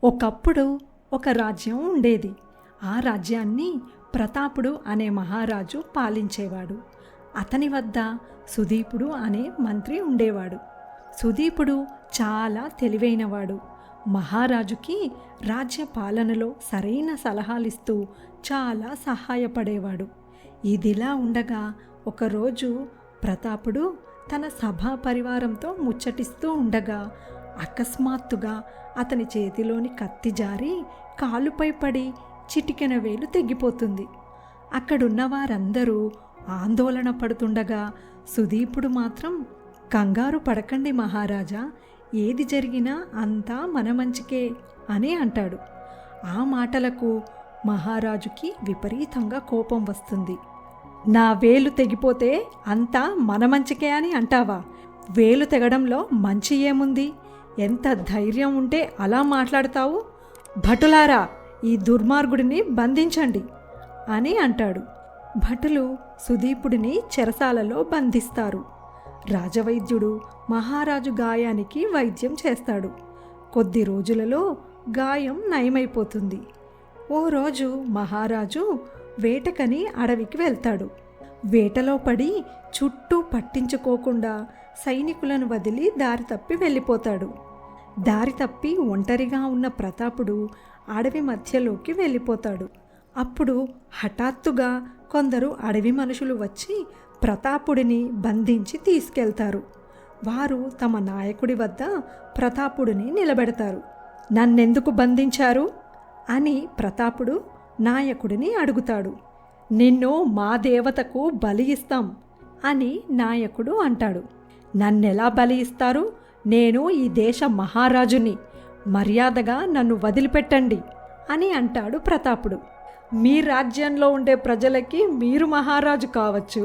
ఒకప్పుడు ఒక రాజ్యం ఉండేది. ఆ రాజ్యాన్ని ప్రతాపుడు అనే మహారాజు పాలించేవాడు. అతని వద్ద సుదీపుడు అనే మంత్రి ఉండేవాడు. సుదీపుడు చాలా తెలివైనవాడు. మహారాజుకి రాజ్య పాలనలో సరైన సలహాలిస్తూ చాలా సహాయపడేవాడు. ఇదిలా ఉండగా ఒకరోజు ప్రతాపుడు తన సభా పరివారంతో ముచ్చటిస్తూ ఉండగా అకస్మాత్తుగా అతని చేతిలోని కత్తి జారి కాలుపై పడి చిటికెన వేలు తెగిపోతుంది. అక్కడున్న వారందరూ ఆందోళన పడుతుండగా సుదీపుడు మాత్రం, కంగారు పడకండి మహారాజా, ఏది జరిగినా అంతా మన మంచికే అని అంటాడు. ఆ మాటలకు మహారాజుకి విపరీతంగా కోపం వస్తుంది. నా వేలు తెగిపోతే అంతా మన మంచికే అని అంటావా? వేలు తెగడంలో మంచి ఏముంది? ఎంత ధైర్యం ఉంటే అలా మాట్లాడతావు? భటులారా, ఈ దుర్మార్గుడిని బంధించండి అని అంటాడు. భటులు సుదీపుడిని చెరసాలలో బంధిస్తారు. రాజవైద్యుడు మహారాజు గాయానికి వైద్యం చేస్తాడు. కొద్ది రోజులలో గాయం నయమైపోతుంది. ఓ రోజు మహారాజు వేటకని అడవికి వెళ్తాడు. వేటలో పడి చుట్టూ పట్టించుకోకుండా సైనికులను వదిలి దారి తప్పి వెళ్ళిపోతాడు. దారి తప్పి ఒంటరిగా ఉన్న ప్రతాపుడు అడవి మధ్యలోకి వెళ్ళిపోతాడు. అప్పుడు హఠాత్తుగా కొందరు అడవి మనుషులు వచ్చి ప్రతాపుడిని బంధించి తీసుకెళ్తారు. వారు తమ నాయకుడి వద్ద ప్రతాపుడిని నిలబెడతారు. నన్నెందుకు బంధించారు అని ప్రతాపుడు నాయకుడిని అడుగుతాడు. నిన్ను మా దేవతకు బలి ఇస్తాం అని నాయకుడు అంటాడు. నన్నెలా బలి ఇస్తారు? నేను ఈ దేశ మహారాజుని, మర్యాదగా నన్ను వదిలిపెట్టండి అని అంటాడు ప్రతాపుడు. మీ రాజ్యంలో ఉండే ప్రజలకి మీరు మహారాజు కావచ్చు,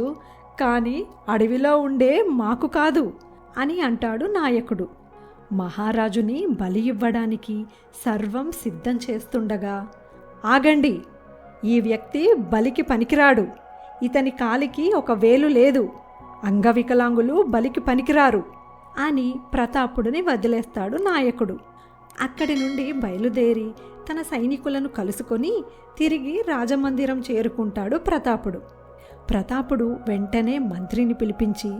కానీ అడవిలో ఉండే మాకు కాదు అని అంటాడు నాయకుడు. మహారాజుని బలి ఇవ్వడానికి సర్వం సిద్ధం చేస్తుండగా, ఆగండి, ఈ వ్యక్తి బలికి పనికిరాడు, ఇతని కాలికి ఒక వేలు లేదు, అంగవికలాంగులు బలికి పనికిరారు అని ప్రతాపుడిని వదిలేస్తాడు నాయకుడు. అక్కడి నుండి బయలుదేరి తన సైనికులను కలుసుకొని తిరిగి రాజమందిరం చేరుకుంటాడు ప్రతాపుడు. ప్రతాపుడు వెంటనే మంత్రిని పిలిపించి,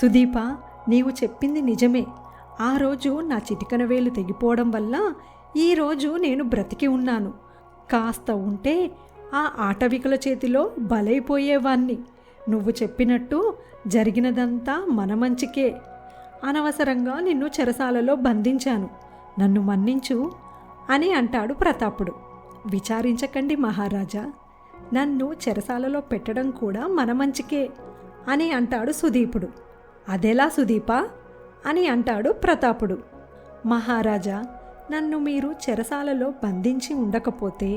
సుదీప, నీవు చెప్పింది నిజమే. ఆ రోజు నా చిటికన వేలు తెగిపోవడం వల్ల ఈరోజు నేను బ్రతికి ఉన్నాను. కాస్త ఉంటే ఆ ఆటవికుల చేతిలో బలైపోయేవాణ్ణి. నువ్వు చెప్పినట్టు జరిగినదంతా మన మంచికే. అనవసరంగా నిన్ను చెరసాలలో బంధించాను, నన్ను మన్నించు అని అంటాడు ప్రతాపుడు. విచారించకండి మహారాజా, నన్ను చెరసాలలో పెట్టడం కూడా మన మంచికే అని అంటాడు సుదీపుడు. అదెలా సుదీపా అని అంటాడు ప్రతాపుడు. మహారాజా, నన్ను మీరు చెరసాలలో బంధించి ఉండకపోతే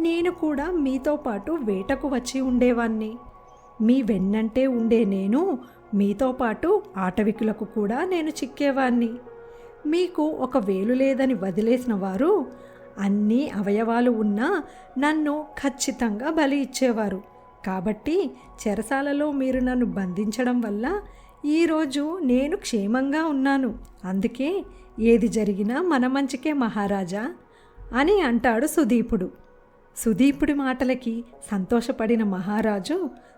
నేను కూడా మీతో పాటు వేటకు వచ్చి ఉండేవాణ్ణి. మీ వెన్నంటే ఉండే నేను మీతో పాటు ఆటవికులకు కూడా నేను చిక్కేవాణ్ణి. మీకు ఒక వేలు లేదని వదిలేసిన వారు అన్ని అవయవాలు ఉన్నా నన్ను ఖచ్చితంగా బలి ఇచ్చేవారు. కాబట్టి చెరసాలలో మీరు నన్ను బంధించడం వల్ల ఈరోజు నేను క్షేమంగా ఉన్నాను. అందుకే ఏది జరిగినా మన మంచికే మహారాజా అని అంటాడు సుదీపుడు. సుదీపుడి మాటలకి సంతోషపడిన మహారాజు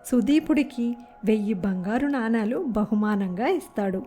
సుదీపుడికి 1000 బంగారు నాణాలు బహుమానంగా ఇస్తాడు.